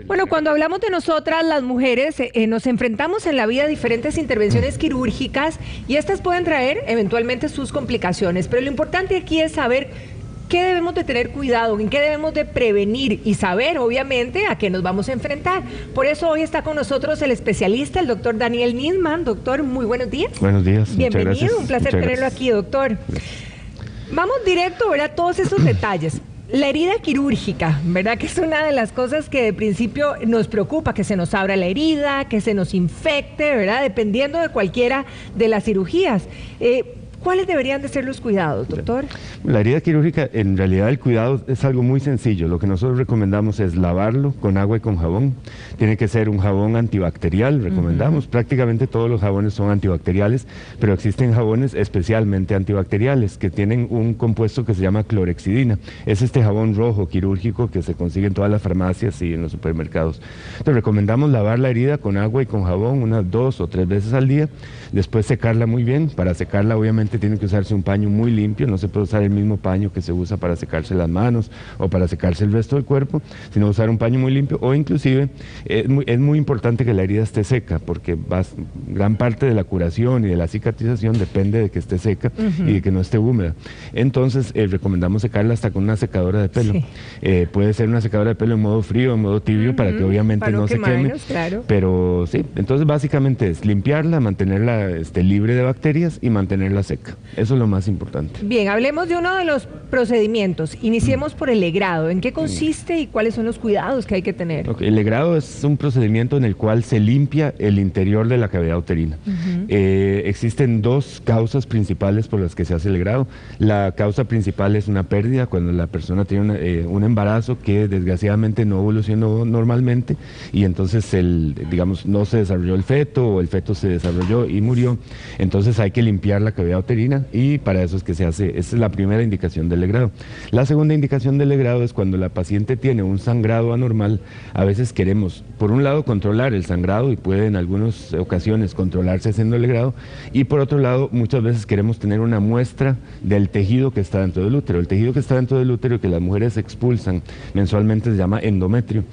Bueno, cuando hablamos de nosotras, las mujeres, nos enfrentamos en la vida a diferentes intervenciones quirúrgicas y estas pueden traer eventualmente sus complicaciones, pero lo importante aquí es saber qué debemos de tener cuidado, en qué debemos de prevenir y saber, obviamente, a qué nos vamos a enfrentar. Por eso hoy está con nosotros el especialista, el doctor Daniel Nisman. Doctor, muy buenos días. Buenos días. Bienvenido, un placer tenerlo aquí, doctor. Vamos directo, ¿verdad? Todos esos detalles. La herida quirúrgica, ¿verdad? Que es una de las cosas que de principio nos preocupa, que se nos abra la herida, que se nos infecte, ¿verdad? Dependiendo de cualquiera de las cirugías. ¿Cuáles deberían de ser los cuidados, doctor? La herida quirúrgica, en realidad el cuidado es algo muy sencillo. Lo que nosotros recomendamos es lavarlo con agua y con jabón. Tiene que ser un jabón antibacterial, recomendamos. Prácticamente todos los jabones son antibacteriales, pero existen jabones especialmente antibacteriales que tienen un compuesto que se llama clorexidina. Es este jabón rojo quirúrgico que se consigue en todas las farmacias y en los supermercados. Entonces recomendamos lavar la herida con agua y con jabón unas 2 o 3 veces al día. Después secarla muy bien. Para secarla obviamente tiene que usarse un paño muy limpio, no se puede usar el mismo paño que se usa para secarse las manos o para secarse el resto del cuerpo, sino usar un paño muy limpio, o inclusive es muy importante que la herida esté seca, porque gran parte de la curación y de la cicatrización depende de que esté seca y de que no esté húmeda. Entonces recomendamos secarla hasta con una secadora de pelo. Sí. Puede ser una secadora de pelo en modo frío, en modo tibio, para que obviamente no se queme, claro. Pero sí, entonces básicamente es limpiarla, mantenerla libre de bacterias y mantenerla seca. Eso es lo más importante. Bien, hablemos de uno de los procedimientos. Iniciemos por el legrado. ¿En qué consiste y cuáles son los cuidados que hay que tener? Okay. El legrado es un procedimiento en el cual se limpia el interior de la cavidad uterina. Existen 2 causas principales por las que se hace el legrado. La causa principal es una pérdida, cuando la persona tiene un embarazo que desgraciadamente no evolucionó normalmente y entonces digamos, no se desarrolló el feto, o el feto se desarrolló y murió. Entonces hay que limpiar la cavidad uterina y para eso es que se hace. Esa es la primera indicación del legrado. La segunda indicación del legrado es cuando la paciente tiene un sangrado anormal. A veces queremos, por un lado, controlar el sangrado y puede en algunas ocasiones controlarse haciendo el legrado, y por otro lado, muchas veces queremos tener una muestra del tejido que está dentro del útero. El tejido que está dentro del útero que las mujeres expulsan mensualmente se llama endometrio.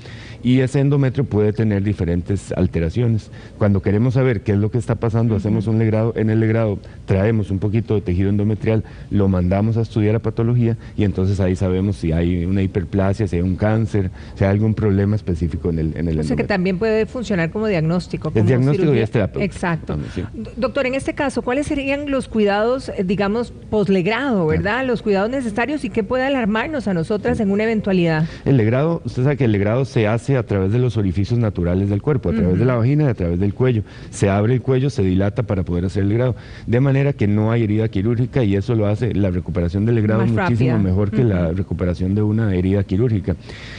Y ese endometrio puede tener diferentes alteraciones. Cuando queremos saber qué es lo que está pasando, hacemos un legrado. En el legrado traemos un poquito de tejido endometrial, lo mandamos a estudiar a patología y entonces ahí sabemos si hay una hiperplasia, si hay un cáncer, si hay algún problema específico en el endometrio. O sea que también puede funcionar como diagnóstico. Es diagnóstico cirugía. Y es terapia. Exacto. Sí. Doctor, en este caso, ¿cuáles serían los cuidados, digamos, poslegrado, verdad? Los cuidados necesarios y qué puede alarmarnos a nosotras en una eventualidad. El legrado, usted sabe que el legrado se hace a través de los orificios naturales del cuerpo, a través de la vagina y a través del cuello. Se abre el cuello, se dilata para poder hacer el legrado, de manera que no hay herida quirúrgica, y eso lo hace la recuperación del legrado muchísimo mejor que la recuperación de una herida quirúrgica.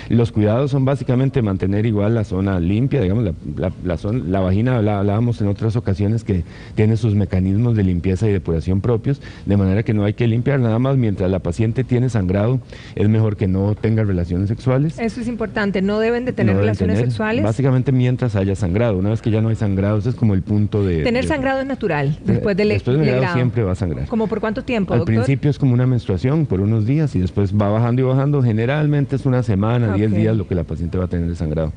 Los cuidados son básicamente mantener igual la zona limpia, digamos, la vagina, hablábamos en otras ocasiones que tiene sus mecanismos de limpieza y depuración propios, de manera que no hay que limpiar nada más. Mientras la paciente tiene sangrado, es mejor que no tenga relaciones sexuales. Eso es importante, no deben de tener relaciones sexuales. Básicamente mientras haya sangrado. Una vez que ya no hay sangrado, ese es como el punto de... Tener sangrado es natural, después del legrado siempre va a sangrar. ¿Cómo por cuánto tiempo, doctor? Al principio es como una menstruación por unos días y después va bajando y bajando. Generalmente es una semana, 10 días lo que la paciente va a tener de sangrado.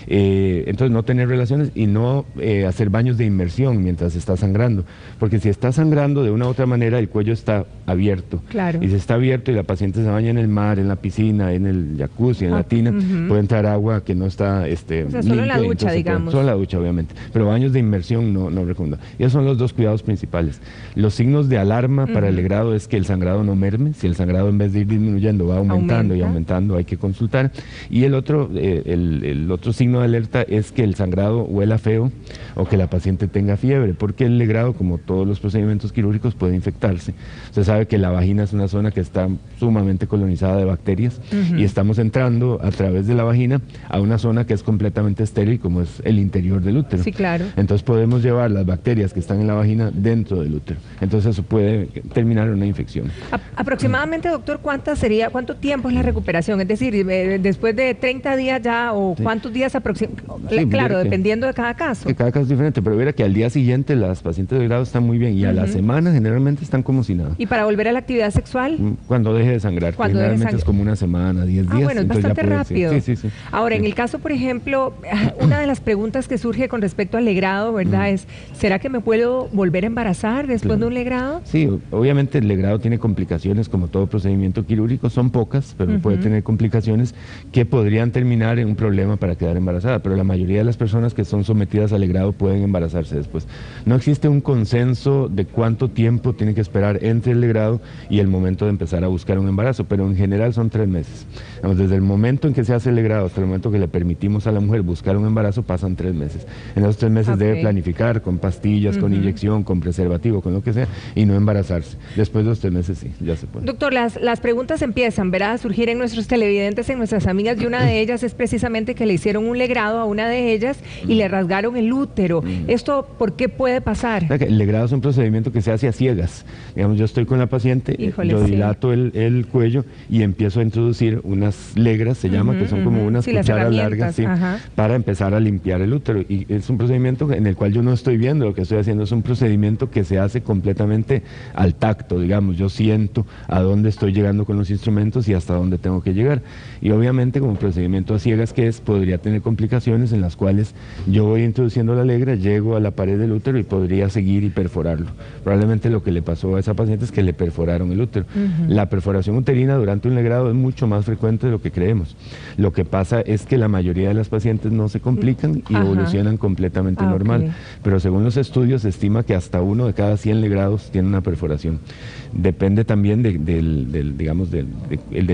Entonces no tener relaciones y no hacer baños de inmersión mientras está sangrando, porque si está sangrando de una u otra manera el cuello está abierto. Claro. Y si está abierto y la paciente se baña en el mar, en la piscina, en el jacuzzi, en la tina, puede entrar agua que no está o sea, limpia, solo en la ducha, digamos. Solo en la ducha, obviamente, pero baños de inmersión no recomiendo. Y esos son los 2 cuidados principales. Los signos de alarma para el legrado es que el sangrado no merme. Si el sangrado en vez de ir disminuyendo va aumentando y aumentando, hay que consultar. Y el otro signo de alerta es que el sangrado huela feo o que la paciente tenga fiebre, porque el legrado, como todos los procedimientos quirúrgicos, puede infectarse. Usted sabe que la vagina es una zona que está sumamente colonizada de bacterias y estamos entrando a través de la vagina a una zona que es completamente estéril, como es el interior del útero. Sí, claro. Entonces podemos llevar las bacterias que están en la vagina dentro del útero. Entonces entonces eso puede terminar en una infección. Aproximadamente, doctor, ¿cuánto tiempo es la recuperación? Es decir, después de 30 días ya, o cuántos días aproximadamente, Sí, claro, dependiendo de cada caso. Que cada caso es diferente, pero verá que al día siguiente las pacientes de grado están muy bien y a la semana generalmente están como si nada. ¿Y para volver a la actividad sexual? Cuando deje de sangrar, generalmente es como una semana, 10 días. Bueno, es bastante rápido. Sí. Ahora, en el caso, por ejemplo, una de las preguntas que surge con respecto al legrado, ¿verdad? Es, ¿será que me puedo volver a embarazar después de un legrado? Sí, obviamente el legrado tiene complicaciones como todo procedimiento quirúrgico, son pocas, pero puede tener complicaciones que podrían terminar en un problema para quedar embarazada, pero la mayoría de las personas que son sometidas al legrado pueden embarazarse después. No existe un consenso de cuánto tiempo tiene que esperar entre el legrado y el momento de empezar a buscar un embarazo, pero en general son 3 meses. Desde el momento en que se hace el legrado hasta el momento que le permitimos a la mujer buscar un embarazo pasan 3 meses. En esos 3 meses debe planificar con pastillas, con inyección, con preservativo, con lo que sea, y no embarazarse. Después de los 3 meses sí, ya se puede. Doctor, las preguntas empiezan, ¿verdad?, a surgir en nuestros televidentes, en nuestras amigas, y una de ellas es precisamente que le hicieron un legrado a una de ellas y le rasgaron el útero. ¿Esto por qué puede pasar? El legrado es un procedimiento que se hace a ciegas. Digamos, yo estoy con la paciente, yo dilato el cuello y empiezo a introducir unas legras, se llama, que son como unas cucharas largas, para empezar a limpiar el útero. Y es un procedimiento en el cual yo no estoy viendo lo que estoy haciendo, es un procedimiento que se hace completamente al tacto, digamos, yo siento a dónde estoy llegando con los instrumentos y hasta dónde tengo que llegar. Y obviamente como procedimiento a ciegas que es, podría tener complicaciones en las cuales yo voy introduciendo la legra, llego a la pared del útero y podría seguir y perforarlo. Probablemente lo que le pasó a esa paciente es que le perforaron el útero. La perforación uterina durante un legrado es mucho más frecuente de lo que creemos. Lo que pasa es que la mayoría de las pacientes no se complican y evolucionan completamente normal. Pero según los estudios se estima que hasta 1 de cada 100 legrados tiene una perforación. Depende también digamos, del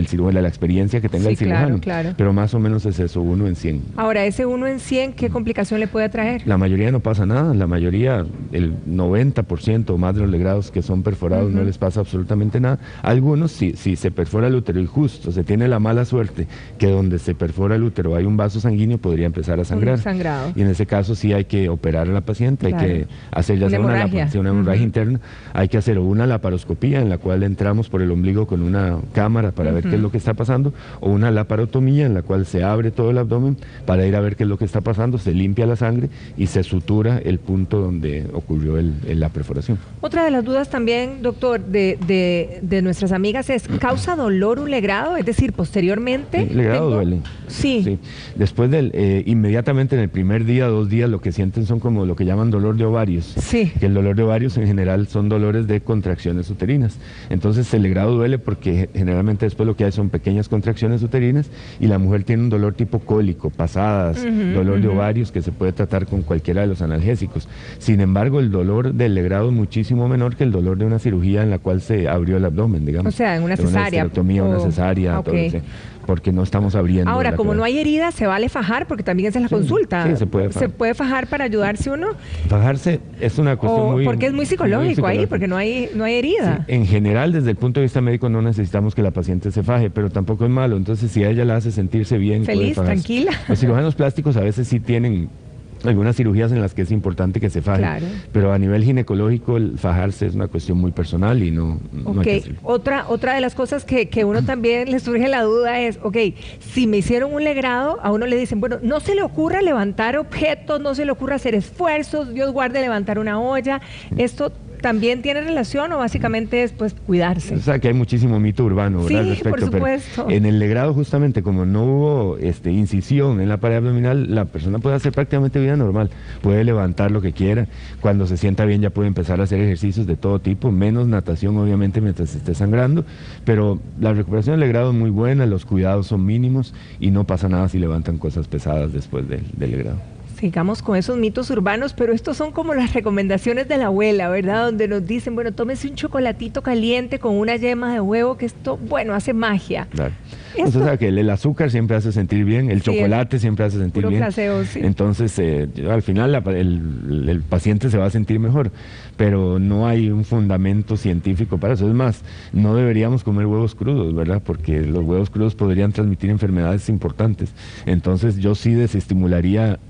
cirujano, de la experiencia que tenga el cirujano. Claro. Pero más o menos es eso, 1 en 100. Ahora, ese 1 en 100, ¿qué complicación le puede traer? La mayoría no pasa nada, la mayoría, el 90% o más de los legrados que son perforados no les pasa absolutamente nada. Algunos, si se perfora el útero y justo se tiene la mala suerte que donde se perfora el útero hay un vaso sanguíneo, podría empezar a sangrar. Un sangrado. Y en ese caso sí hay que operar a la paciente, hay que hacer ya sea una hemorragia interna, hay que hacer una laparoscopía en la cual entramos por el ombligo con una cámara para ver qué es lo que está pasando, o una laparotomía en la cual se abre todo el abdomen para ir a ver qué es lo que está pasando, se limpia la sangre y se sutura el punto donde ocurrió la perforación. Otra de las dudas también, doctor, de nuestras amigas es, ¿causa dolor un legrado? Es decir, posteriormente... El legrado duele. Sí. Después inmediatamente en el primer día, 2 días, lo que sienten son como lo que llaman dolor de ovarios. Sí. Que el dolor de ovarios en general son dolores de contracciones uterinas. Entonces el legrado duele porque generalmente después lo que hay son pequeñas contracciones uterinas y la mujer tiene un dolor tipo cólico, pasadas, dolor de ovarios que se puede tratar con cualquiera de los analgésicos. Sin embargo, el dolor del legrado es muchísimo menor que el dolor de una cirugía en la cual se abrió el abdomen, digamos. O sea, en una cesárea. Una cesárea, todo eso, porque no estamos abriendo. Ahora, como no hay herida, ¿se vale fajar? Porque también esa es la consulta. Sí, se puede fajar. ¿Se puede fajar para ayudarse uno? Fajarse es una cuestión porque es muy psicológico ahí, porque no hay herida. Sí, en general, desde el punto de vista médico, no necesitamos que la paciente se faje, pero tampoco es malo. Entonces, si a ella la hace sentirse bien, feliz, tranquila. Los cirujanos plásticos a veces sí tienen algunas cirugías en las que es importante que se faje, pero a nivel ginecológico el fajarse es una cuestión muy personal y no hay que hacerlo. Otra de las cosas que uno también le surge la duda es, si me hicieron un legrado, a uno le dicen, bueno, no se le ocurra levantar objetos, no se le ocurra hacer esfuerzos, Dios guarde levantar una olla, esto ¿también tiene relación o básicamente es pues cuidarse? O sea que hay muchísimo mito urbano, ¿verdad? Sí, respecto, por supuesto. Pero en el legrado justamente como no hubo incisión en la pared abdominal, la persona puede hacer prácticamente vida normal, puede levantar lo que quiera, cuando se sienta bien ya puede empezar a hacer ejercicios de todo tipo, menos natación obviamente mientras esté sangrando, pero la recuperación del legrado es muy buena, los cuidados son mínimos y no pasa nada si levantan cosas pesadas después del legrado. Sigamos con esos mitos urbanos, pero estos son como las recomendaciones de la abuela, ¿verdad? Donde nos dicen, bueno, tómese un chocolatito caliente con una yema de huevo, que esto, bueno, hace magia. Claro. Entonces, o sea, que el azúcar siempre hace sentir bien, el chocolate siempre hace sentir bien. Placebo, sí. Entonces, al final el paciente se va a sentir mejor, pero no hay un fundamento científico para eso. Es más, no deberíamos comer huevos crudos, ¿verdad? Porque los huevos crudos podrían transmitir enfermedades importantes. Entonces, yo sí desestimularía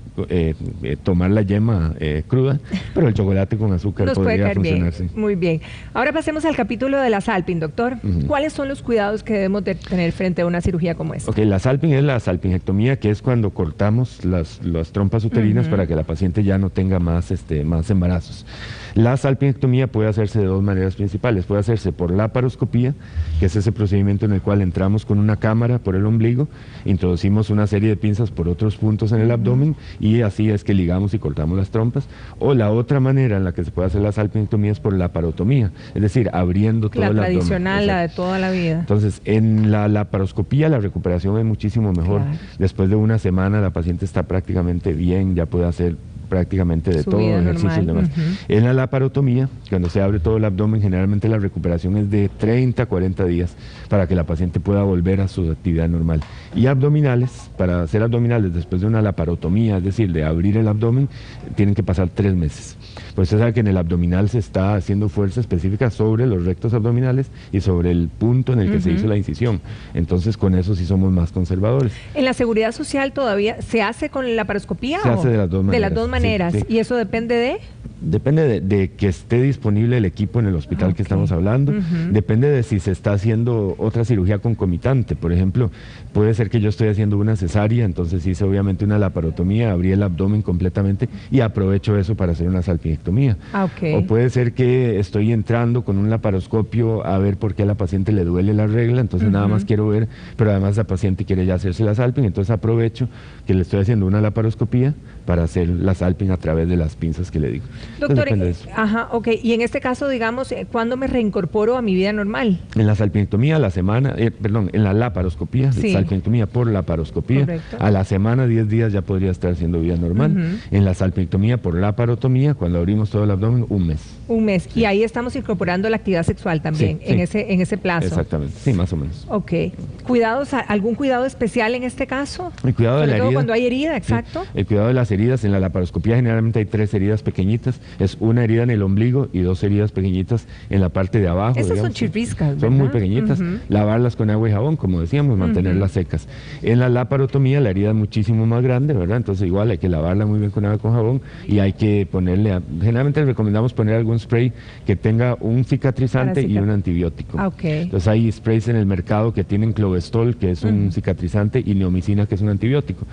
tomar la yema cruda, pero el chocolate con azúcar nos puede podría caer funcionar. bien. Sí. Muy bien. Ahora pasemos al capítulo de la salping, doctor. ¿Cuáles son los cuidados que debemos de tener frente a una cirugía como esta? Ok, la salping es la salpingectomía, que es cuando cortamos las trompas uterinas para que la paciente ya no tenga más embarazos. La salpingectomía puede hacerse de dos maneras principales. Puede hacerse por laparoscopía, que es ese procedimiento en el cual entramos con una cámara por el ombligo, introducimos una serie de pinzas por otros puntos en el abdomen y así es que ligamos y cortamos las trompas. O la otra manera en la que se puede hacer la salpingectomía es por laparotomía, es decir, abriendo todo el abdomen. La tradicional, la de toda la vida. Entonces, en la laparoscopía la recuperación es muchísimo mejor. Claro. Después de una semana la paciente está prácticamente bien, ya puede hacer prácticamente de Su todo, vida ejercicios y normal. demás. En la laparotomía, cuando se abre todo el abdomen, generalmente la recuperación es de 30 a 40 días para que la paciente pueda volver a su actividad normal. Y abdominales, para hacer abdominales después de una laparotomía, es decir, de abrir el abdomen, tienen que pasar 3 meses. Pues usted sabe que en el abdominal se está haciendo fuerza específica sobre los rectos abdominales y sobre el punto en el que se hizo la incisión. Entonces, con eso sí somos más conservadores. ¿En la Seguridad Social todavía se hace con la laparoscopía? Se hace de las dos maneras. De las dos maneras. Sí. ¿Y eso depende de? Depende de que esté disponible el equipo en el hospital que estamos hablando. Depende de si se está haciendo otra cirugía concomitante. Por ejemplo, puede ser que yo estoy haciendo una cesárea, entonces hice obviamente una laparotomía, abrí el abdomen completamente y aprovecho eso para hacer una salpingectomía. O puede ser que estoy entrando con un laparoscopio a ver por qué a la paciente le duele la regla, entonces nada más quiero ver, pero además la paciente quiere ya hacerse la salping, entonces aprovecho que le estoy haciendo una laparoscopía para hacer la salping a través de las pinzas que le digo. Doctor, y en este caso, digamos, ¿cuándo me reincorporo a mi vida normal? En la salpingectomía a la semana, en la laparoscopía, salpingectomía por laparoscopía, a la semana, 10 días ya podría estar haciendo vida normal. En la salpingectomía por laparotomía, cuando abrimos todo el abdomen, 1 mes. 1 mes. Sí. Y ahí estamos incorporando la actividad sexual también, en ese plazo. Exactamente, sí, más o menos. Ok. ¿Cuidados, algún cuidado especial en este caso? El cuidado de la herida. Cuando hay herida, exacto. Sí. El cuidado de las heridas, en la laparoscopía generalmente hay 3 heridas pequeñitas, es una herida en el ombligo y 2 heridas pequeñitas en la parte de abajo. Esas son chirriscas, ¿verdad? Son muy pequeñitas, lavarlas con agua y jabón, como decíamos, mantenerlas secas. En la laparotomía la herida es muchísimo más grande, ¿verdad? Entonces igual hay que lavarla muy bien con agua y con jabón y hay que ponerle, generalmente recomendamos poner algún spray que tenga un cicatrizante y un antibiótico. Entonces hay sprays en el mercado que tienen Clovestol, que es un cicatrizante, y neomicina, que es un antibiótico.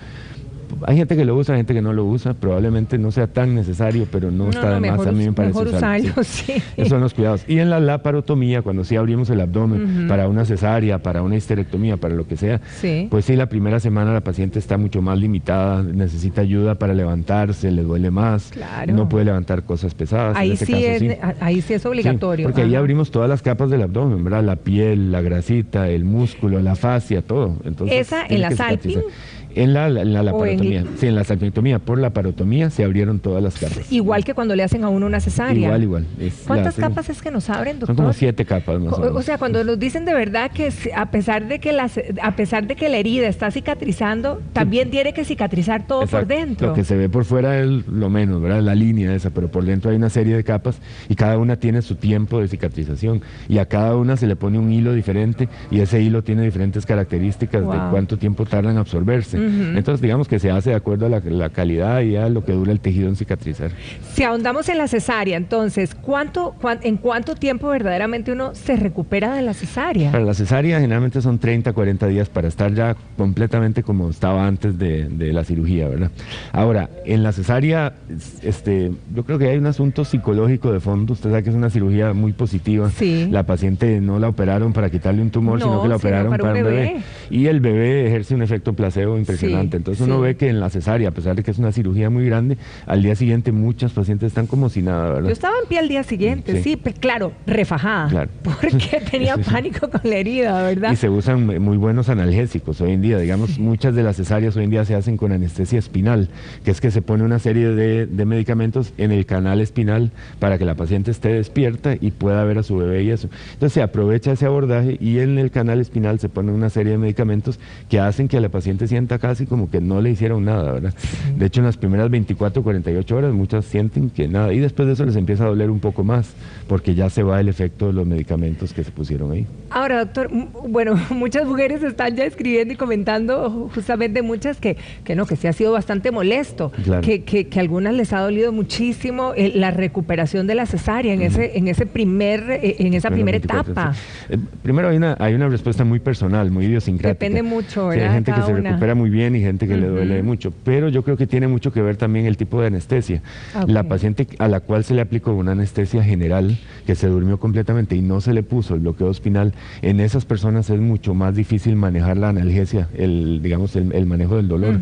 Hay gente que lo usa, hay gente que no lo usa, probablemente no sea tan necesario, pero no está de más, a mí me parece usarlo. Esos son los cuidados. Y en la laparotomía, cuando sí abrimos el abdomen para una cesárea, para una histerectomía, para lo que sea, pues sí, la primera semana la paciente está mucho más limitada, necesita ayuda para levantarse, le duele más, no puede levantar cosas pesadas. Ahí sí es obligatorio. Porque ahí abrimos todas las capas del abdomen, ¿verdad? La piel, la grasita, el músculo, la fascia, todo. Entonces, ¿esa en la salping? En la laparotomía, en la salpingectomía por laparotomía se abrieron todas las capas. Igual que cuando le hacen a uno una cesárea. Igual. ¿Cuántas capas es que nos abren, doctor? Son como 7 capas más o menos. O sea, cuando nos dicen de verdad que a pesar de que la herida está cicatrizando, también tiene que cicatrizar todo por dentro. Lo que se ve por fuera es lo menos, ¿verdad? La línea esa, pero por dentro hay una serie de capas y cada una tiene su tiempo de cicatrización y a cada una se le pone un hilo diferente y ese hilo tiene diferentes características de cuánto tiempo tarda en absorberse. Entonces, digamos que se hace de acuerdo a la calidad y a lo que dura el tejido en cicatrizar. Si ahondamos en la cesárea, entonces, ¿en cuánto tiempo verdaderamente uno se recupera de la cesárea? Para la cesárea generalmente son 30, 40 días para estar ya completamente como estaba antes de la cirugía, ¿verdad? Ahora, en la cesárea, yo creo que hay un asunto psicológico de fondo. Usted sabe que es una cirugía muy positiva. La paciente no la operaron para quitarle un tumor, sino que la operaron para un bebé. Y el bebé ejerce un efecto placebo impresionante. Entonces uno ve que en la cesárea, a pesar de que es una cirugía muy grande, al día siguiente muchas pacientes están como si nada, ¿verdad? Yo estaba en pie al día siguiente, claro, refajada, porque tenía pánico con la herida, ¿verdad? Y se usan muy buenos analgésicos hoy en día, digamos, muchas de las cesáreas hoy en día se hacen con anestesia espinal, que es que se pone una serie de medicamentos en el canal espinal para que la paciente esté despierta y pueda ver a su bebé y eso. Entonces se aprovecha ese abordaje y en el canal espinal se pone una serie de medicamentos que hacen que la paciente sienta casi como que no le hicieron nada, ¿verdad? De hecho, en las primeras 24, 48 horas muchas sienten que nada, y después de eso les empieza a doler un poco más, porque ya se va el efecto de los medicamentos que se pusieron ahí. Ahora, doctor, bueno, muchas mujeres están ya escribiendo y comentando, justamente muchas que no, que sí ha sido bastante molesto, Claro. que a algunas les ha dolido muchísimo la recuperación de la cesárea en esa primera etapa. Sí. Primero hay una respuesta muy personal, muy idiosincrática. Depende mucho, Sí, ¿verdad? hay gente que Cada se una. recupera muy bien y gente que le duele mucho, pero yo creo que tiene mucho que ver también el tipo de anestesia. Ok. La paciente a la cual se le aplicó una anestesia general, que se durmió completamente y no se le puso el bloqueo espinal, en esas personas es mucho más difícil manejar la analgesia, digamos el manejo del dolor,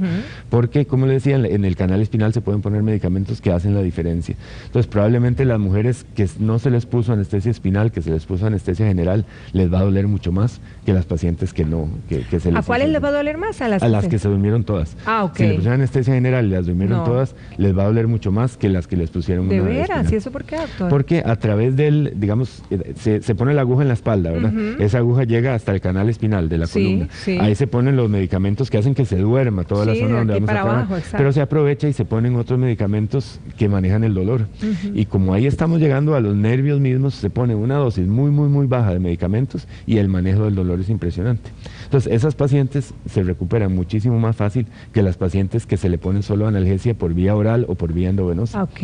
porque como le decía, en el canal espinal se pueden poner medicamentos que hacen la diferencia. Entonces probablemente las mujeres que no se les puso anestesia espinal, que se les puso anestesia general, les va a doler mucho más que las pacientes que no, que se les ¿A cuáles hizo. les va a doler más? A las que se durmieron todas. Ah, ok. Si le pusieron anestesia general y las durmieron No. todas, les va a doler mucho más que las que les pusieron ¿De una veras? espinal. ¿Y eso por qué, doctor? Porque a través del, digamos, se pone la aguja en la espalda, ¿verdad? Esa aguja llega hasta el canal espinal de la Sí, columna. sí. Ahí se ponen los medicamentos que hacen que se duerma toda la Sí, zona de donde aquí vamos a para trabajar. abajo, exacto. Pero se aprovecha y se ponen otros medicamentos que manejan el dolor. Y como ahí estamos llegando a los nervios mismos, se pone una dosis muy, muy, muy baja de medicamentos y el manejo del dolor es impresionante. Entonces, esas pacientes se recuperan muchísimo más fácil que las pacientes que se le ponen solo analgesia por vía oral o por vía endovenosa. Ok.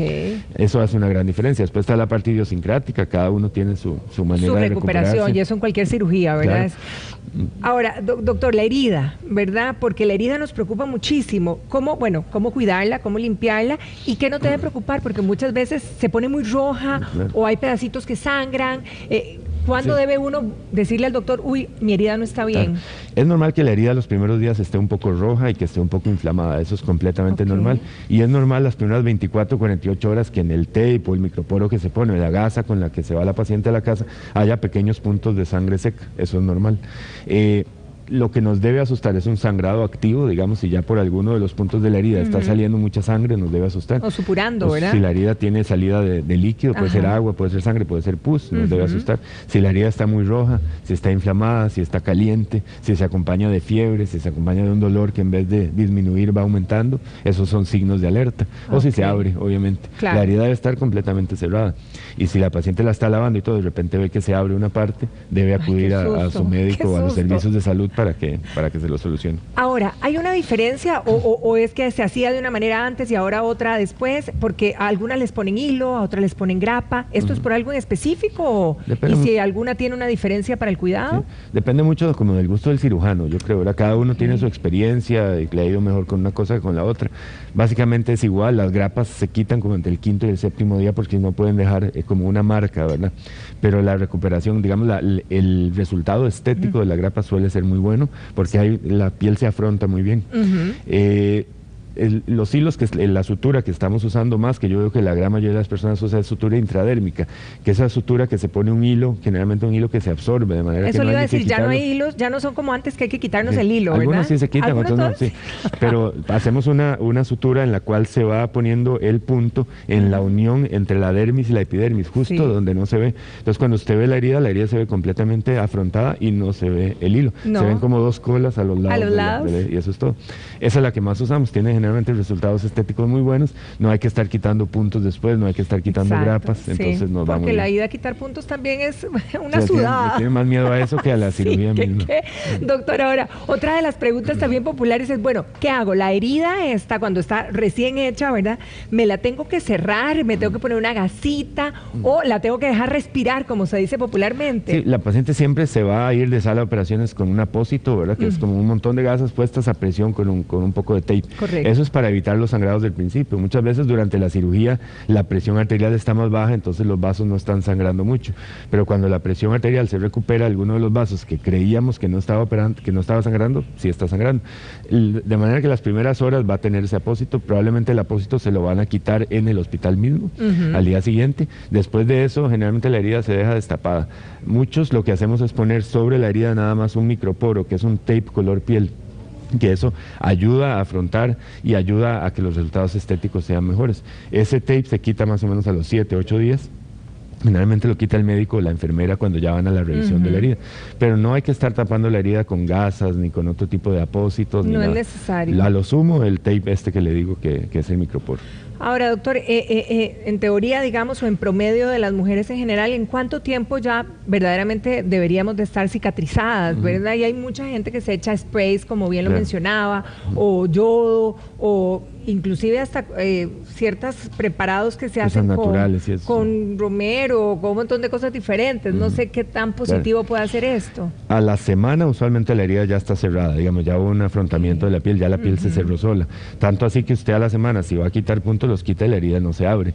Eso hace una gran diferencia. Después está la parte idiosincrática, cada uno tiene su manera Su de recuperación, recuperarse. y eso en cualquier cirugía, ¿verdad? Claro. Ahora, doctor, la herida, ¿verdad? Porque la herida nos preocupa muchísimo. ¿Cómo cuidarla, cómo limpiarla? ¿Y qué no te debe preocupar? Porque muchas veces se pone muy roja Claro. o hay pedacitos que sangran. ¿Cuándo Sí. debe uno decirle al doctor, uy, mi herida no está bien? Claro. Es normal que la herida los primeros días esté un poco roja y que esté un poco inflamada, eso es completamente Ok. normal. Y es normal las primeras 24, 48 horas que en el tape o el microporo que se pone, la gasa con la que se va la paciente a la casa, haya pequeños puntos de sangre seca, eso es normal. Lo que nos debe asustar es un sangrado activo, digamos, si ya por alguno de los puntos de la herida está saliendo mucha sangre, nos debe asustar. O supurando, Pues, ¿verdad? si la herida tiene salida de líquido, puede ser Ajá. agua, puede ser sangre, puede ser pus, nos debe asustar. Si la herida está muy roja, si está inflamada, si está caliente, si se acompaña de fiebre, si se acompaña de un dolor que en vez de disminuir va aumentando, esos son signos de alerta. O si se Ok. abre, obviamente. Claro. La herida debe estar completamente cerrada. Y si la paciente la está lavando y todo, de repente ve que se abre una parte, debe acudir qué a susto, su médico qué o a los susto. servicios de salud para que se lo solucione. Ahora, ¿hay una diferencia o es que se hacía de una manera antes y ahora otra después? Porque a algunas les ponen hilo, a otras les ponen grapa. ¿Esto es por algo en específico? Depende ¿Y si mucho. alguna tiene una diferencia para el cuidado? Sí. Depende mucho como del gusto del cirujano, yo creo, ¿verdad? Cada uno tiene su experiencia y le ha ido mejor con una cosa que con la otra. Básicamente es igual, las grapas se quitan como entre el quinto y el séptimo día porque no pueden dejar como una marca, ¿verdad? Pero la recuperación, digamos, el resultado estético de la grapa suele ser muy bueno porque la piel se afronta muy bien. Los hilos, la sutura que estamos usando más, que yo veo que la gran mayoría de las personas usa es sutura intradérmica, que es esa sutura que se pone un hilo, generalmente un hilo que se absorbe, de manera Eso que no le iba a hay que decir, ya no hay quitarlo. hilos, ya no son como antes que hay que quitarnos Sí. el hilo, ¿verdad? Algunos sí se quitan, ¿Algunos otros no, todos? sí. Pero hacemos una sutura en la cual se va poniendo el punto en la unión entre la dermis y la epidermis, justo Sí. donde no se ve. Entonces cuando usted ve la herida se ve completamente afrontada y no se ve el hilo. No. Se ven como dos colas a los lados. los de lados. y eso es todo. Esa es la que más usamos, tiene generalmente resultados estéticos muy buenos, no hay que estar quitando puntos después, no hay que estar quitando Exacto, grapas, sí, entonces nos vamos porque la bien. ida a quitar puntos también es una Le sudada. tiene más miedo a eso que a la Sí, cirugía misma. Doctor, ahora, otra de las preguntas también populares es, bueno, ¿qué hago? La herida esta, cuando está recién hecha, ¿verdad? ¿Me la tengo que cerrar? ¿Me tengo que poner una gasita? ¿O la tengo que dejar respirar, como se dice popularmente? Sí, la paciente siempre se va a ir de sala de operaciones con un apósito, ¿verdad? Que es como un montón de gasas puestas a presión con un poco de tape. Correcto. Eso es para evitar los sangrados del principio. Muchas veces durante la cirugía la presión arterial está más baja, entonces los vasos no están sangrando mucho. Pero cuando la presión arterial se recupera, alguno de los vasos que creíamos que no estaba sangrando, sí está sangrando. De manera que las primeras horas va a tener ese apósito, probablemente el apósito se lo van a quitar en el hospital mismo, al día siguiente. Después de eso, generalmente la herida se deja destapada. Muchos lo que hacemos es poner sobre la herida nada más un microporo, que es un tape color piel, que eso ayuda a afrontar y ayuda a que los resultados estéticos sean mejores. Ese tape se quita más o menos a los 7, 8 días Generalmente lo quita el médico o la enfermera cuando ya van a la revisión de la herida. Pero no hay que estar tapando la herida con gasas ni con otro tipo de apósitos. No ni es nada. necesario. A lo sumo, el tape que le digo que es el microporo. Ahora, doctor, en teoría, digamos, o en promedio de las mujeres en general, ¿en cuánto tiempo ya verdaderamente deberíamos de estar cicatrizadas, verdad? Y hay mucha gente que se echa sprays, como bien lo mencionaba, o yodo, o inclusive hasta ciertos preparados que se hacen naturales, con romero, con un montón de cosas diferentes. No sé qué tan positivo puede hacer esto. A la semana usualmente la herida ya está cerrada, digamos, ya hubo un afrontamiento de la piel, ya la piel se cerró sola. Tanto así que usted a la semana, si va a quitar puntos, los quita y la herida no se abre.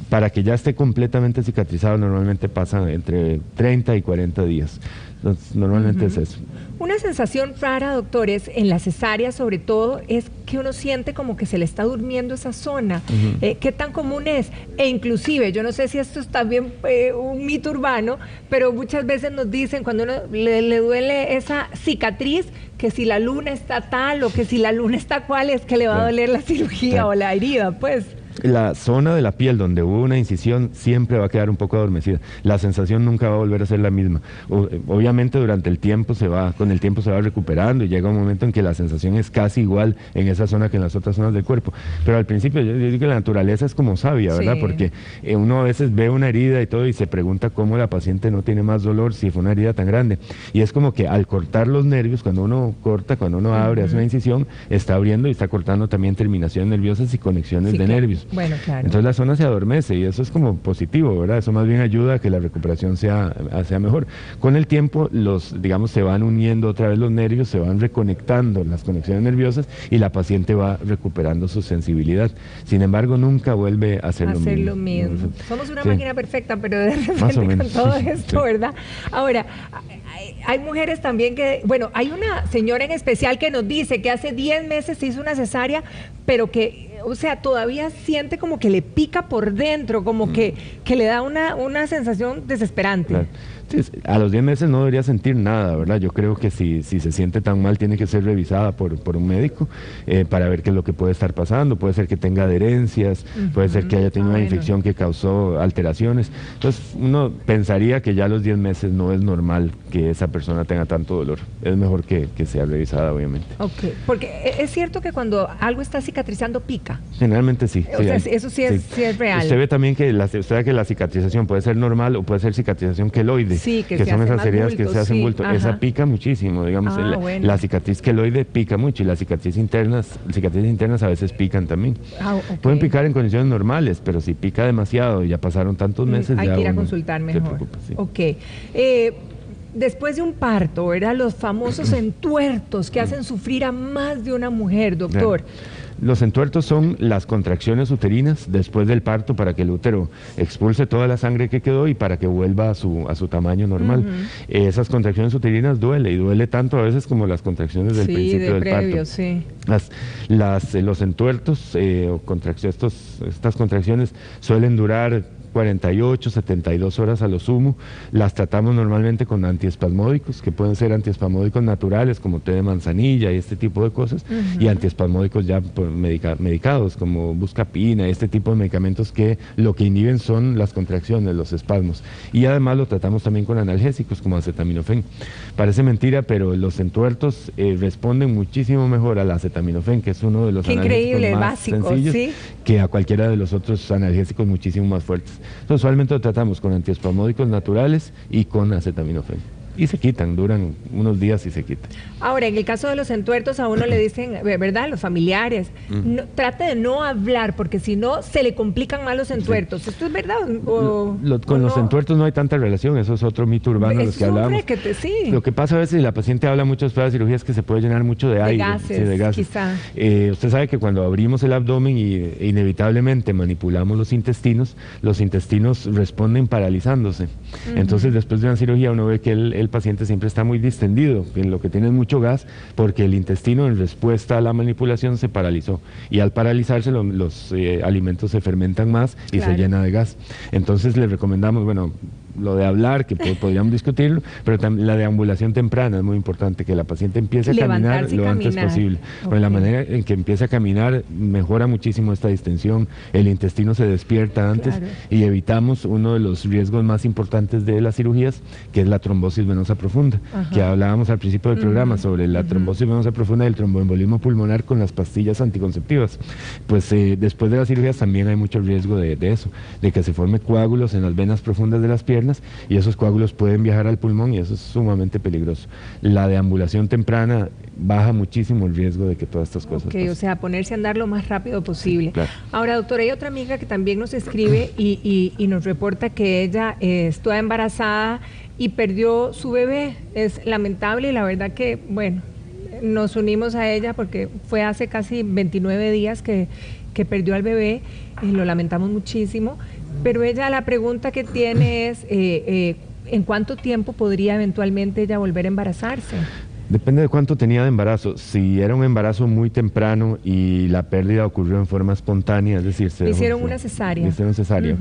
Para que ya esté completamente cicatrizado, normalmente pasan entre 30 y 40 días. Entonces, normalmente es eso. Una sensación rara, doctores, en la cesárea sobre todo, es que uno siente como que se le está durmiendo esa zona. ¿Qué tan común es? E inclusive, yo no sé si esto es también un mito urbano, pero muchas veces nos dicen cuando uno le duele esa cicatriz, que si la luna está tal o que si la luna está cual, es que le va a doler la cirugía o la herida, pues. La zona de la piel donde hubo una incisión siempre va a quedar un poco adormecida. La sensación nunca va a volver a ser la misma. Obviamente durante el tiempo con el tiempo se va recuperando y llega un momento en que la sensación es casi igual en esa zona que en las otras zonas del cuerpo. Pero al principio yo digo que la naturaleza es como sabia, ¿verdad? Sí. Porque uno a veces ve una herida y todo y se pregunta cómo la paciente no tiene más dolor si fue una herida tan grande. Y es como que al cortar los nervios, cuando uno corta, cuando uno abre, hace una incisión, está abriendo y está cortando también terminaciones nerviosas y conexiones de nervios. Bueno, claro. Entonces la zona se adormece y eso es como positivo, ¿verdad? Eso más bien ayuda a que la recuperación sea mejor. Con el tiempo, digamos, se van uniendo otra vez los nervios, se van reconectando las conexiones nerviosas y la paciente va recuperando su sensibilidad. Sin embargo, nunca vuelve a hacer lo mismo. Somos una máquina perfecta, pero de repente con todo esto, ¿verdad? Ahora, hay mujeres también que, bueno, hay una señora en especial que nos dice que hace 10 meses se hizo una cesárea, pero que, o sea, todavía siente como que le pica por dentro, como que le da una sensación desesperante. Claro. A los 10 meses no debería sentir nada, ¿verdad? Yo creo que si se siente tan mal tiene que ser revisada por un médico para ver qué es lo que puede estar pasando. Puede ser que tenga adherencias, puede ser que haya tenido una infección que causó alteraciones. Entonces uno pensaría que ya a los 10 meses no es normal que esa persona tenga tanto dolor. Es mejor que sea revisada, obviamente. Ok, porque es cierto que cuando algo está cicatrizando pica. Generalmente sí. O sea, eso sí es real. Usted ve también que usted ve que la cicatrización puede ser normal o puede ser cicatrización queloide. Sí, que son esas heridas que se hacen bulto. Esa pica muchísimo, digamos. La cicatriz queloide pica mucho y las cicatrices internas a veces pican también. Pueden picar en condiciones normales, pero si pica demasiado y ya pasaron tantos meses, hay ya que ir a consultar mejor. Preocupa, sí. Ok. Después de un parto, ¿verdad? Los famosos entuertos que hacen sufrir a más de una mujer, doctor. Los entuertos son las contracciones uterinas después del parto para que el útero expulse toda la sangre que quedó y para que vuelva a su tamaño normal. Esas contracciones uterinas duele tanto a veces como las contracciones del principio del parto. Sí. Los entuertos estas contracciones suelen durar 48, 72 horas a lo sumo. Las tratamos normalmente con antiespasmódicos, que pueden ser antiespasmódicos naturales como té de manzanilla y este tipo de cosas, y antiespasmódicos ya medicados como buscapina y este tipo de medicamentos que lo que inhiben son las contracciones, los espasmos. Y además lo tratamos también con analgésicos como acetaminofén. Parece mentira, pero los entuertos responden muchísimo mejor al acetaminofén, que es uno de los analgésicos más sencillos, que a cualquiera de los otros analgésicos muchísimo más fuertes. Entonces, usualmente lo tratamos con antiespasmódicos naturales y con acetaminofén. Y se quitan, duran unos días y se quitan. Ahora, en el caso de los entuertos, a uno le dicen, ¿verdad? Los familiares, trate de no hablar, porque si no, se le complican más los entuertos. ¿Esto es verdad? Con los entuertos no hay tanta relación, eso es otro mito urbano de los que hablamos. Lo que pasa a veces, si la paciente habla mucho después de la cirugía, es que se puede llenar mucho de aire. De gases, quizá. Usted sabe que cuando abrimos el abdomen y inevitablemente manipulamos los intestinos responden paralizándose. Entonces, después de una cirugía, uno ve que el paciente siempre está muy distendido, en lo que tiene es mucho gas, porque el intestino en respuesta a la manipulación se paralizó. Y al paralizarse los alimentos se fermentan más y se llena de gas. Entonces le recomendamos, lo de hablar, que podríamos discutirlo, pero también la deambulación temprana es muy importante, que la paciente empiece a caminar lo antes posible. Pues la manera en que empieza a caminar mejora muchísimo esta distensión, el intestino se despierta antes y evitamos uno de los riesgos más importantes de las cirugías, que es la trombosis venosa profunda, que hablábamos al principio del programa sobre la trombosis venosa profunda y el tromboembolismo pulmonar con las pastillas anticonceptivas. Pues después de las cirugías también hay mucho riesgo de eso, de que se formen coágulos en las venas profundas de las piernas y esos coágulos pueden viajar al pulmón y eso es sumamente peligroso. La deambulación temprana baja muchísimo el riesgo de que todas estas cosas pasen. O sea, ponerse a andar lo más rápido posible. Claro. Ahora, doctora, hay otra amiga que también nos escribe y nos reporta que ella estuvo embarazada y perdió su bebé. Es lamentable y la verdad que, bueno, nos unimos a ella porque fue hace casi 29 días que perdió al bebé, lo lamentamos muchísimo, pero ella la pregunta que tiene es ¿en cuánto tiempo podría eventualmente ella volver a embarazarse? Depende de cuánto tenía de embarazo. Si era un embarazo muy temprano y la pérdida ocurrió en forma espontánea, es decir... Le hicieron una cesárea. Le hicieron cesárea.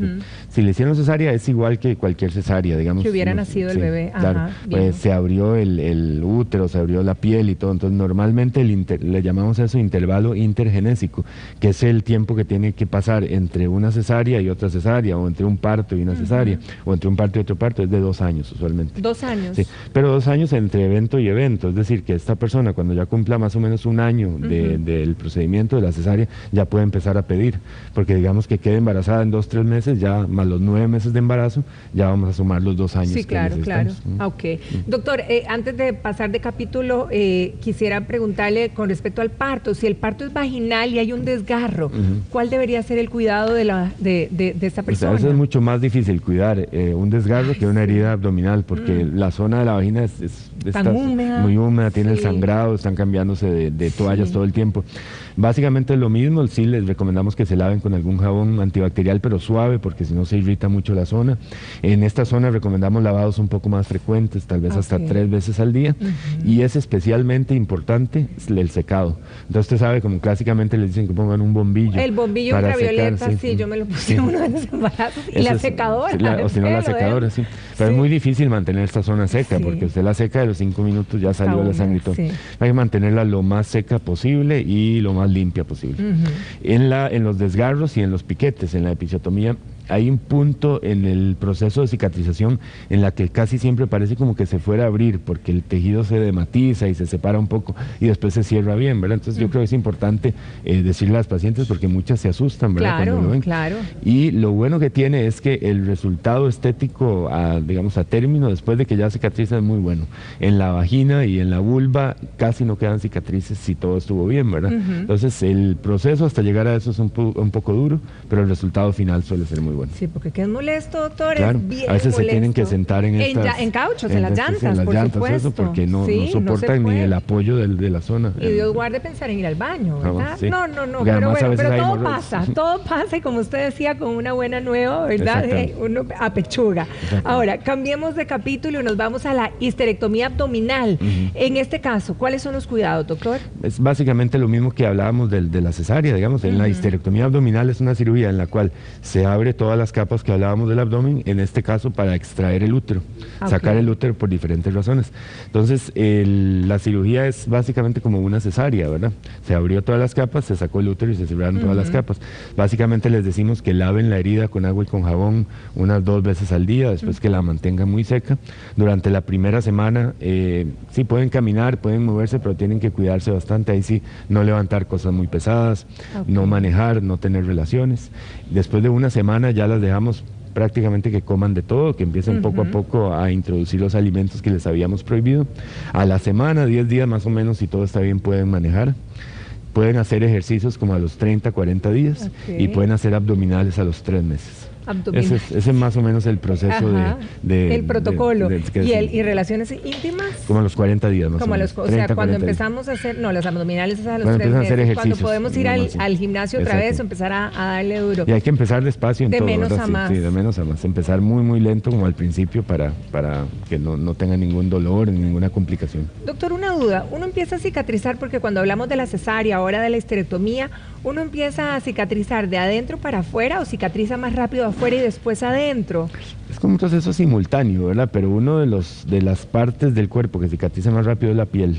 Si le hicieron cesárea es igual que cualquier cesárea, digamos. Que hubiera nacido el bebé. Claro. Ajá, pues se abrió el útero, se abrió la piel y todo. Entonces normalmente le llamamos a eso intervalo intergenésico, que es el tiempo que tiene que pasar entre una cesárea y otra cesárea, o entre un parto y una cesárea, o entre un parto y otro parto. Es de 2 años usualmente. 2 años. Sí, pero 2 años entre evento y evento. Es decir, que esta persona cuando ya cumpla más o menos 1 año del procedimiento de la cesárea, ya puede empezar a pedir, porque digamos que quede embarazada en 2-3 meses, ya más los 9 meses de embarazo, ya vamos a sumar los 2 años. Sí, claro, claro. Ok. Doctor, antes de pasar de capítulo, quisiera preguntarle con respecto al parto, si el parto es vaginal y hay un desgarro, ¿cuál debería ser el cuidado de esta persona? Eso es mucho más difícil cuidar un desgarro que una herida abdominal, porque la zona de la vagina está muy húmeda, tiene el sangrado, están cambiándose de toallas todo el tiempo. Básicamente es lo mismo, sí les recomendamos que se laven con algún jabón antibacterial, pero suave, porque si no se irrita mucho la zona. En esta zona recomendamos lavados un poco más frecuentes, tal vez hasta 3 veces al día, y es especialmente importante el secado. Entonces usted sabe, como clásicamente les dicen que pongan un bombillo. El bombillo ultravioleta, sí, yo me lo puse en uno de los embarazos. Y la secadora. O si no, la secadora, sí. Pero es muy difícil mantener esta zona seca, porque usted la seca de los 5 minutos ya salió la sangre y todo. Hay que mantenerla lo más seca posible y lo más limpia posible. En los desgarros y en los piquetes, en la episiotomía, hay un punto en el proceso de cicatrización en la que casi siempre parece como que se fuera a abrir, porque el tejido se dematiza y se separa un poco y después se cierra bien, ¿verdad? Entonces yo creo que es importante decirle a las pacientes, porque muchas se asustan, ¿verdad? Cuando lo ven. Claro. Y lo bueno que tiene es que el resultado estético, digamos, a término, después de que ya cicatriza, es muy bueno. En la vagina y en la vulva casi no quedan cicatrices si todo estuvo bien, ¿verdad? Entonces el proceso hasta llegar a eso es un poco duro, pero el resultado final suele ser muy bueno. Sí, porque que es molesto, doctor, claro, es bien a veces molesto. se tienen que sentar en cauchos, en las llantas, por supuesto. Eso, porque no soportan ni el apoyo de la zona. Y Dios guarde pensar en ir al baño, ¿verdad? Sí. No, pero bueno, todo pasa, y como usted decía, con una buena nueva, ¿verdad? Uno apechuga. Ahora, cambiemos de capítulo y nos vamos a la histerectomía abdominal. En este caso, ¿cuáles son los cuidados, doctor? Es básicamente lo mismo que hablábamos de la cesárea, digamos. En la histerectomía abdominal es una cirugía en la cual se abre todas las capas que hablábamos del abdomen, en este caso para extraer el útero, sacar el útero por diferentes razones. Entonces, la cirugía es básicamente como una cesárea, ¿verdad? Se abrió todas las capas, se sacó el útero y se cerraron todas las capas. Básicamente les decimos que laven la herida con agua y con jabón unas 2 veces al día, después que la mantengan muy seca. Durante la primera semana, sí pueden caminar, pueden moverse, pero tienen que cuidarse bastante. Ahí sí, no levantar cosas muy pesadas, no manejar, no tener relaciones. Después de una semana ya las dejamos prácticamente que coman de todo, que empiecen poco a poco a introducir los alimentos que les habíamos prohibido. A la semana, 10 días más o menos, si todo está bien, pueden manejar. Pueden hacer ejercicios como a los 30, 40 días y pueden hacer abdominales a los 3 meses. Ese es más o menos el proceso el protocolo. ¿Y relaciones íntimas? Como a los 40 días más o menos. O sea, cuando empezamos a hacer, las abdominales es a los 3 meses. Cuando podemos ir al gimnasio otra vez o empezar a darle duro. Y hay que empezar despacio en todo. De menos a más. Sí, de menos a más. Empezar muy, muy lento como al principio para que no tenga ningún dolor, ninguna complicación. Doctor, una duda. Uno empieza a cicatrizar porque cuando hablamos de la cesárea, ahora de la histerectomía, uno empieza a cicatrizar de adentro para afuera o cicatriza más rápido afuera y después adentro. Es como un proceso simultáneo, ¿verdad? Pero uno de las partes del cuerpo que cicatriza más rápido es la piel.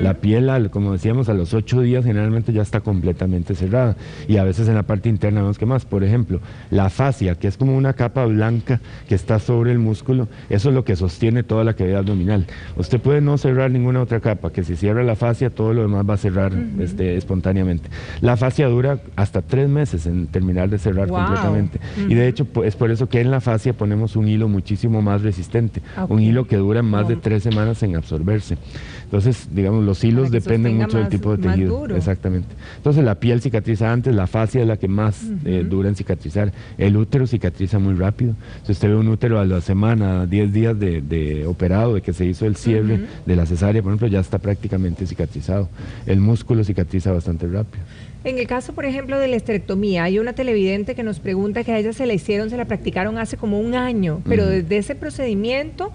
La piel, como decíamos, a los 8 días generalmente ya está completamente cerrada. Y a veces en la parte interna vemos que más. Por ejemplo, la fascia, que es como una capa blanca que está sobre el músculo, eso es lo que sostiene toda la cavidad abdominal. Usted puede no cerrar ninguna otra capa, que si cierra la fascia, todo lo demás va a cerrar espontáneamente. La fascia dura hasta 3 meses en terminar de cerrar completamente. Y de hecho, es por eso que en la fascia ponemos un hilo muchísimo más resistente, un hilo que dura más de 3 semanas en absorberse. Entonces, digamos, los hilos dependen mucho del tipo de tejido. Exactamente. Entonces, la piel cicatriza antes, la fascia es la que más dura en cicatrizar. El útero cicatriza muy rápido. Si usted ve un útero a la semana, 10 días de operado, de que se hizo el cierre de la cesárea, por ejemplo, ya está prácticamente cicatrizado. El músculo cicatriza bastante rápido. En el caso, por ejemplo, de la esterectomía, hay una televidente que nos pregunta que a ella se la practicaron hace como 1 año, pero desde ese procedimiento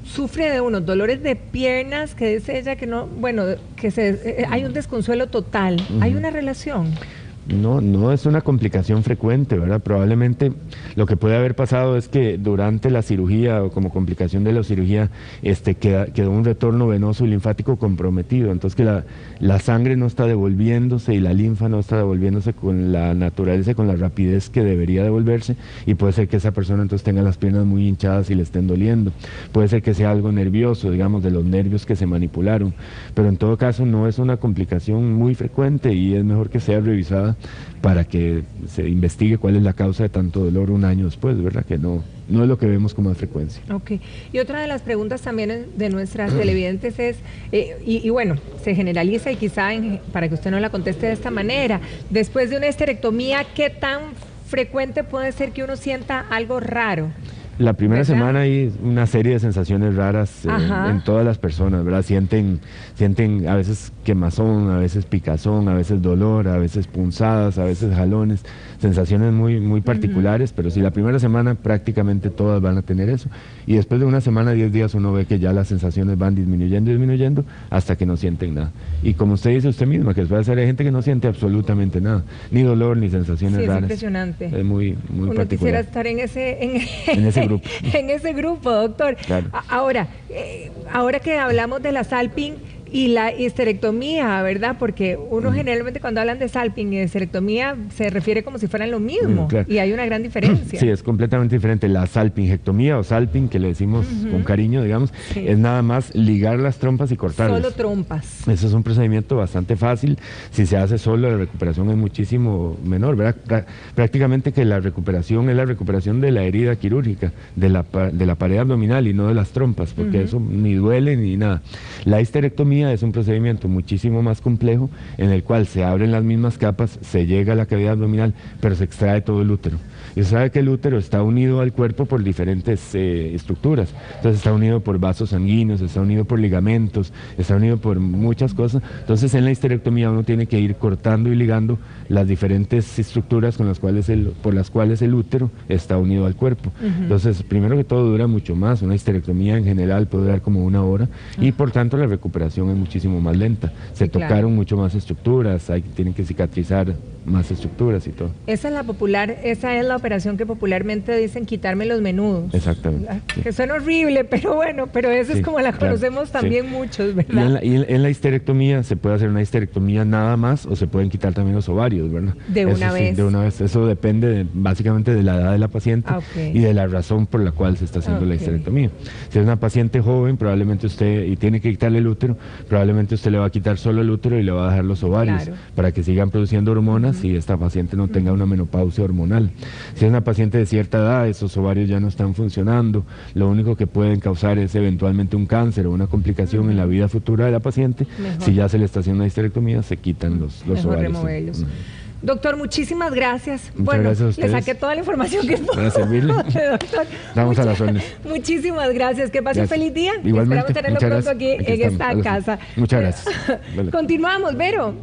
sufre de unos dolores de piernas que dice ella que no, bueno, hay un desconsuelo total. ¿Hay una relación? No es una complicación frecuente, ¿verdad? Probablemente lo que puede haber pasado es que durante la cirugía o como complicación de la cirugía quedó un retorno venoso y linfático comprometido, entonces que la sangre no está devolviéndose y la linfa no está devolviéndose con la naturaleza, con la rapidez que debería devolverse, y puede ser que esa persona entonces tenga las piernas muy hinchadas y le estén doliendo. Puede ser que sea algo nervioso, digamos, de los nervios que se manipularon, pero en todo caso no es una complicación muy frecuente y es mejor que sea revisada para que se investigue cuál es la causa de tanto dolor 1 año después, ¿verdad? Que no es lo que vemos con más frecuencia. Ok. Y otra de las preguntas también de nuestras televidentes es, y bueno, se generaliza y quizá para que usted no la conteste de esta manera, después de una esterectomía, ¿qué tan frecuente puede ser que uno sienta algo raro? La primera semana hay una serie de sensaciones raras en todas las personas, ¿verdad? Sienten a veces quemazón, a veces picazón, a veces dolor, a veces punzadas, a veces jalones, sensaciones muy particulares, pero sí, la primera semana prácticamente todas van a tener eso. Y después de 1 semana, 10 días, uno ve que ya las sensaciones van disminuyendo hasta que no sienten nada. Y como usted dice usted misma, que después hay gente que no siente absolutamente nada, ni dolor, ni sensaciones raras. Es impresionante. Es muy particular. Quisiera estar en ese grupo. En ese grupo, doctor. Claro. Ahora que hablamos de la salping y la histerectomía, ¿verdad? Porque uno generalmente cuando hablan de salping y de histerectomía se refiere como si fueran lo mismo, claro. Y hay una gran diferencia. Sí, es completamente diferente. La salpingectomía o salping, que le decimos con cariño, digamos, es nada más ligar las trompas y cortarlas. Solo trompas. Eso es un procedimiento bastante fácil. Si se hace solo, la recuperación es muchísimo menor, ¿verdad? Prácticamente que la recuperación es la recuperación de la herida quirúrgica, de la pared abdominal y no de las trompas, porque eso ni duele ni nada. La histerectomía es un procedimiento muchísimo más complejo en el cual se abren las mismas capas, se llega a la cavidad abdominal, pero se extrae todo el útero. Y se sabe que el útero está unido al cuerpo por diferentes estructuras. Entonces está unido por vasos sanguíneos, está unido por ligamentos, está unido por muchas cosas. Entonces en la histerectomía uno tiene que ir cortando y ligando las diferentes estructuras por las cuales el útero está unido al cuerpo. Entonces, primero que todo dura mucho más. Una histerectomía en general puede durar como 1 hora y por tanto la recuperación es muchísimo más lenta. Se tocaron mucho más estructuras, tienen que cicatrizar más estructuras y todo. Esa es la operación que popularmente dicen quitarme los menudos. Exactamente. Que suena horrible, pero bueno, pero esa es como la conocemos también muchos, ¿verdad? Y en la histerectomía se puede hacer una histerectomía nada más o se pueden quitar también los ovarios, ¿verdad? De una vez. Eso depende básicamente de la edad de la paciente y de la razón por la cual se está haciendo la histerectomía. Si es una paciente joven, probablemente y tiene que quitarle el útero, probablemente usted le va a quitar solo el útero y le va a dejar los ovarios para que sigan produciendo hormonas y esta paciente no tenga una menopausia hormonal. Si es una paciente de cierta edad, esos ovarios ya no están funcionando, lo único que pueden causar es eventualmente un cáncer o una complicación en la vida futura de la paciente. Si ya se le está haciendo una histerectomía, se quitan los ovarios. Removerlos. Doctor, muchísimas gracias. Muchas gracias a ustedes. Le saqué toda la información que puedo. Para servirle. Doctor. Damos a las órdenes. Muchísimas gracias. Que pase un feliz día. Igualmente. Esperamos tenerlo pronto aquí en esta casa. Muchas gracias. Continuamos, Vero.